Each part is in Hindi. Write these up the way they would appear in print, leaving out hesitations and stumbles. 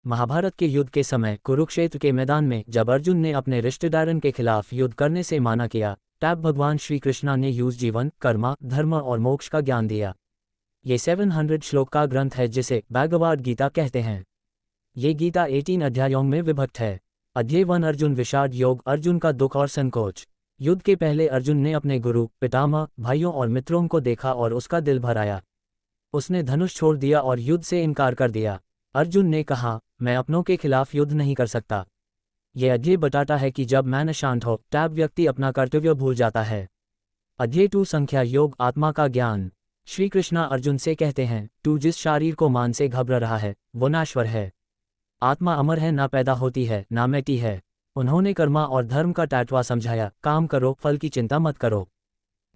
महाभारत के युद्ध के समय कुरुक्षेत्र के मैदान में जब अर्जुन ने अपने रिश्तेदारन के खिलाफ युद्ध करने से माना किया, तब भगवान श्री कृष्णा ने युद्ध जीवन, कर्म, धर्म और मोक्ष का ज्ञान दिया। ये 700 श्लोक का ग्रंथ है जिसे भगवद गीता कहते हैं। ये गीता 18 अध्यायों में विभक्त है। अध्याय 1 अर्जुन विषाद योग, अर्जुन का दुख और संकोच। युद्ध के पहले अर्जुन ने अपने गुरु, पितामह, भाइयों और मित्रों को देखा और उसका दिल भर आया। उसने धनुष छोड़ दिया और युद्ध से इनकार कर दिया। अर्जुन ने कहा, मैं अपनों के खिलाफ युद्ध नहीं कर सकता। यह अध्याय बताता है कि जब मन शांत हो तब व्यक्ति अपना कर्तव्य भूल जाता है। अध्याय 2 संख्या योग, आत्मा का ज्ञान। श्री कृष्णा अर्जुन से कहते हैं, तू जिस शरीर को मान से घबरा रहा है वो नश्वर है। आत्मा अमर है, ना पैदा होती है ना मिटती है। उन्होंने कर्मा और धर्म का टैटवा समझाया, काम करो, फल की चिंता मत करो।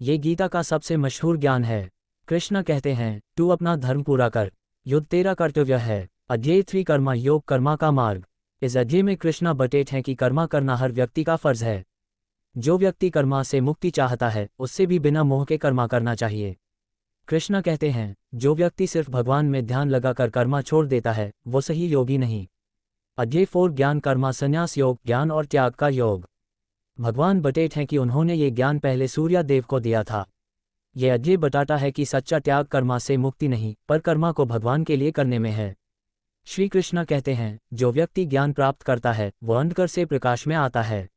ये गीता का सबसे मशहूर ज्ञान है। कृष्ण कहते हैं, तू अपना धर्म पूरा कर, युद्ध तेरा कर्तव्य है। अध्याय 3 कर्मा योग, कर्मा का मार्ग। इस अध्याय में कृष्णा बटेट हैं कि कर्मा करना हर व्यक्ति का फर्ज है। जो व्यक्ति कर्मा से मुक्ति चाहता है उससे भी बिना मोह के कर्मा करना चाहिए। कृष्णा कहते हैं, जो व्यक्ति सिर्फ भगवान में ध्यान लगाकर कर्मा छोड़ देता है वो सही योगी नहीं। अध्याय 4 ज्ञान कर्मा संन्यास योग, ज्ञान और त्याग का योग। भगवान बटेट हैं कि उन्होंने ये ज्ञान पहले सूर्य देव को दिया था। यह अध्याय बताता है कि सच्चा त्याग कर्मा से मुक्ति नहीं पर कर्मा को भगवान के लिए करने में है। श्री कृष्ण कहते हैं, जो व्यक्ति ज्ञान प्राप्त करता है वो अंधकार से प्रकाश में आता है।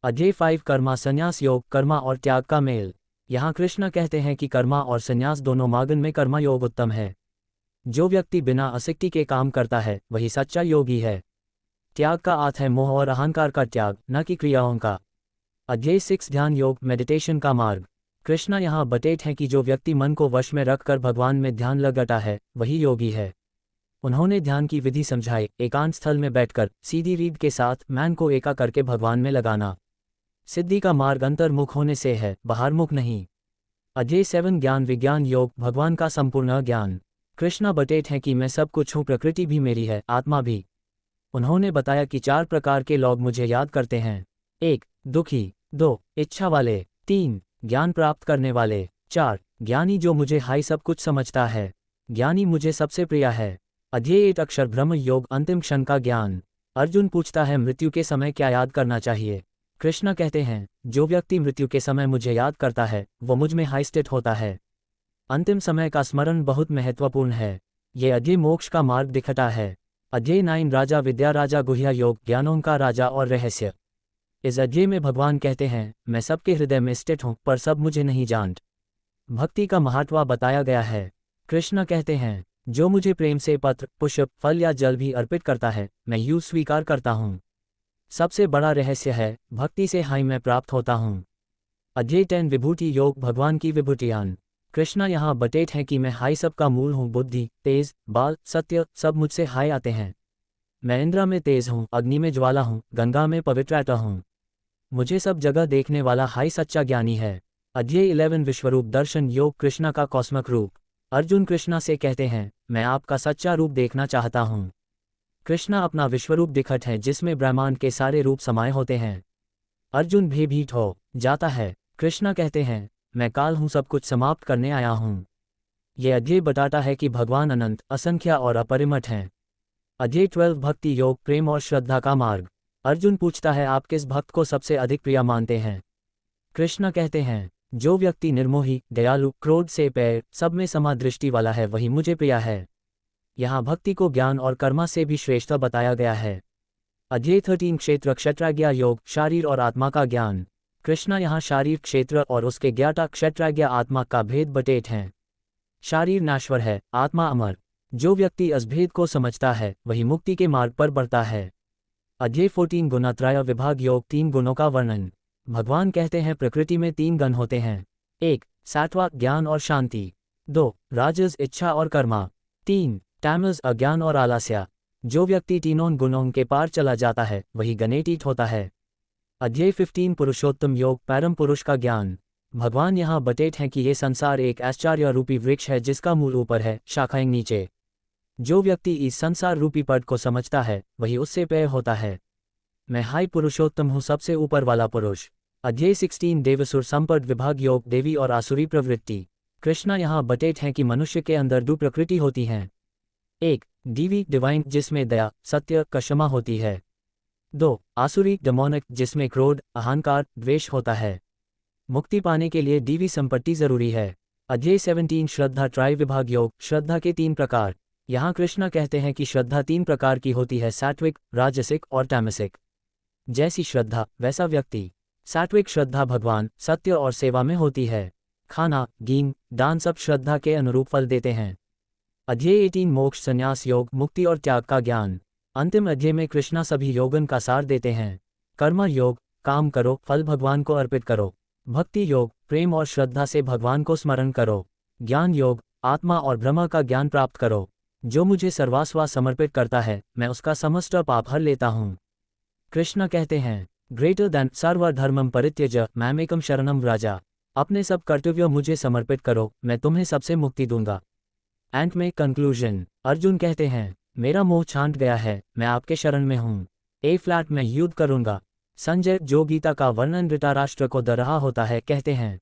अध्याय 5 कर्मा संन्यास योग, कर्मा और त्याग का मेल। यहाँ कृष्ण कहते हैं कि कर्मा और संन्यास दोनों मार्गन में कर्मा योग उत्तम है। जो व्यक्ति बिना आसक्ति के काम करता है वही सच्चा योगी है। त्याग का अर्थ है मोह और अहंकार का त्याग, न कि क्रियाओं का। अध्याय 6 ध्यान योग, मेडिटेशन का मार्ग। कृष्णा यहाँ बटेट हैं कि जो व्यक्ति मन को वश में रखकर भगवान में ध्यान लगाता है वही योगी है। उन्होंने ध्यान की विधि समझाई, एकांत स्थल में बैठकर सीधी रीढ़ के साथ मन को एका करके भगवान में लगाना। सिद्धि का मार्ग अंतर्मुख होने से है, बाहरमुख नहीं। अध्याय 7 ज्ञान विज्ञान योग, भगवान का संपूर्ण ज्ञान। कृष्णा बटेट हैं कि मैं सब कुछ हूँ, प्रकृति भी मेरी है, आत्मा भी। उन्होंने बताया कि 4 प्रकार के लोग मुझे याद करते हैं। 1 दुखी, 2 इच्छा वाले, 3 ज्ञान प्राप्त करने वाले, 4 ज्ञानी जो मुझे हाई सब कुछ समझता है। ज्ञानी मुझे सबसे प्रिय है। अध्याय 8 अक्षर ब्रह्म योग, अंतिम क्षण का ज्ञान। अर्जुन पूछता है, मृत्यु के समय क्या याद करना चाहिए। कृष्ण कहते हैं, जो व्यक्ति मृत्यु के समय मुझे याद करता है वो मुझ में हाई स्थित होता है। अंतिम समय का स्मरण बहुत महत्वपूर्ण है। ये अध्याय मोक्ष का मार्ग दिखाता है। अध्याय 9 राजा विद्या, राजा गुह्या योग, ज्ञानों का राजा और रहस्य। इस अध्याय में भगवान कहते हैं, मैं सबके हृदय में स्थित हूँ पर सब मुझे नहीं जानते। भक्ति का महत्व बताया गया है। कृष्ण कहते हैं, जो मुझे प्रेम से पत्र, पुष्प, फल या जल भी अर्पित करता है मैं यूं स्वीकार करता हूँ। सबसे बड़ा रहस्य है, भक्ति से हाई मैं प्राप्त होता हूँ। अध्याय 10 विभूति योग, भगवान की विभूतियान। कृष्णा यहाँ बटेट हैं कि मैं हाई सबका मूल हूँ, बुद्धि, तेज, बाल, सत्य सब मुझसे हाई आते हैं। मैं इंद्र में तेज हूँ, अग्नि में ज्वाला हूँ, गंगा में पवित्रता हूँ। मुझे सब जगह देखने वाला हाई सच्चा ज्ञानी है। अध्याय 11 विश्वरूप दर्शन योग, कृष्णा का कॉस्मिक रूप। अर्जुन कृष्णा से कहते हैं, मैं आपका सच्चा रूप देखना चाहता हूँ। कृष्णा अपना विश्वरूप दिखत है जिसमें ब्रह्मांड के सारे रूप समाये होते हैं। अर्जुन भयभीत हो जाता है। कृष्णा कहते हैं, मैं काल हूँ, सब कुछ समाप्त करने आया हूँ। यह अध्याय बताता है कि भगवान अनंत, असंख्य और अपरिमित हैं। अध्याय 12 भक्ति योग, प्रेम और श्रद्धा का मार्ग। अर्जुन पूछता है, आप किस भक्त को सबसे अधिक प्रिय मानते हैं। कृष्ण कहते हैं, जो व्यक्ति निर्मोही, दयालु, क्रोध से पैर, सब में समा दृष्टि वाला है वही मुझे प्रिय है। यहाँ भक्ति को ज्ञान और कर्मा से भी श्रेष्ठ बताया गया है। अध्याय 13 क्षेत्र क्षत्रज्ञ योग, शरीर और आत्मा का ज्ञान। कृष्णा यहाँ शारीर क्षेत्र और उसके ज्ञाता क्षत्रज्ञ आत्मा का भेद बटेट हैं। शरीर नश्वर है, आत्मा अमर। जो व्यक्ति इस भेद को समझता है वही मुक्ति के मार्ग पर बढ़ता है। अध्याय 14 गुणत्रय विभाग योग, 3 गुणों का वर्णन। भगवान कहते हैं, प्रकृति में 3 गण होते हैं। 1 सात्विक ज्ञान और शांति, 2 राजस इच्छा और कर्मा, 3 तामस अज्ञान और आलस्य। जो व्यक्ति तीनों गुणों के पार चला जाता है वही गणेतीत होता है। अध्याय 15 पुरुषोत्तम योग, परम पुरुष का ज्ञान। भगवान यहाँ बटेट हैं कि ये संसार एक आश्चर्य रूपी वृक्ष है जिसका मूल ऊपर है, शाखाएं नीचे। जो व्यक्ति इस संसार रूपी पद को समझता है वही उससे पेय होता है। मैं हाई पुरुषोत्तम हूँ, सबसे ऊपर वाला पुरुष। अध्याय 16 देवसुर संपद विभाग योग, देवी और आसुरी प्रवृत्ति। कृष्णा यहाँ बटेट हैं कि मनुष्य के अंदर 2 प्रकृति होती हैं। 1. डीवी डिवाइन जिसमें दया, सत्य, क्षमा होती है। 2. आसुरी डेमोनिक जिसमें क्रोध, अहंकार, द्वेष होता है। मुक्ति पाने के लिए डीवी संपत्ति जरूरी है। अध्याय 17 श्रद्धा ट्राई विभाग योग श्रद्धा के 3 प्रकार। यहाँ कृष्णा कहते हैं कि श्रद्धा 3 प्रकार की होती है, सात्विक, राजसिक और तामसिक। जैसी श्रद्धा वैसा व्यक्ति। सात्विक श्रद्धा भगवान, सत्य और सेवा में होती है। खाना, गीम, दान सब श्रद्धा के अनुरूप फल देते हैं। अध्याय 18 मोक्ष संन्यास योग मुक्ति और त्याग का ज्ञान। अंतिम अध्याय में कृष्णा सभी योगन का सार देते हैं। कर्म योग, काम करो, फल भगवान को अर्पित करो। भक्ति योग, प्रेम और श्रद्धा से भगवान को स्मरण करो। ज्ञान योग, आत्मा और ब्रह्म का ज्ञान प्राप्त करो। जो मुझे सर्वस्व समर्पित करता है, मैं उसका समस्त पाप हर लेता हूँ। कृष्ण कहते हैं, ग्रेटर देन सर्वधर्मम परित्यज्य मामेकम शरणम व्रज। अपने सब कर्तव्यों मुझे समर्पित करो, मैं तुम्हें सबसे मुक्ति दूंगा। एंड में कंक्लूजन। अर्जुन कहते हैं, मेरा मोह छांट गया है, मैं आपके शरण में हूँ। ए फ्लैट में युद्ध करूंगा। संजय, जो गीता का वर्णन धृतराष्ट्र को दे रहा होता है, कहते हैं,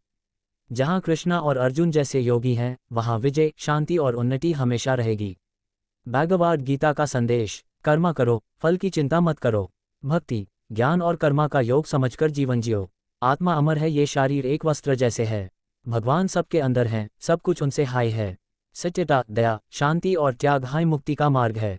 जहाँ कृष्णा और अर्जुन जैसे योगी हैं, वहाँ विजय, शांति और उन्नति हमेशा रहेगी। भगवद गीता का संदेश, कर्म करो, फल की चिंता मत करो। भक्ति, ज्ञान और कर्मा का योग समझकर जीवन जियो। आत्मा अमर है, ये शरीर एक वस्त्र जैसे है। भगवान सबके अंदर हैं, सब कुछ उनसे हाय है। सत्यता, दया, शांति और त्याग हाय मुक्ति का मार्ग है।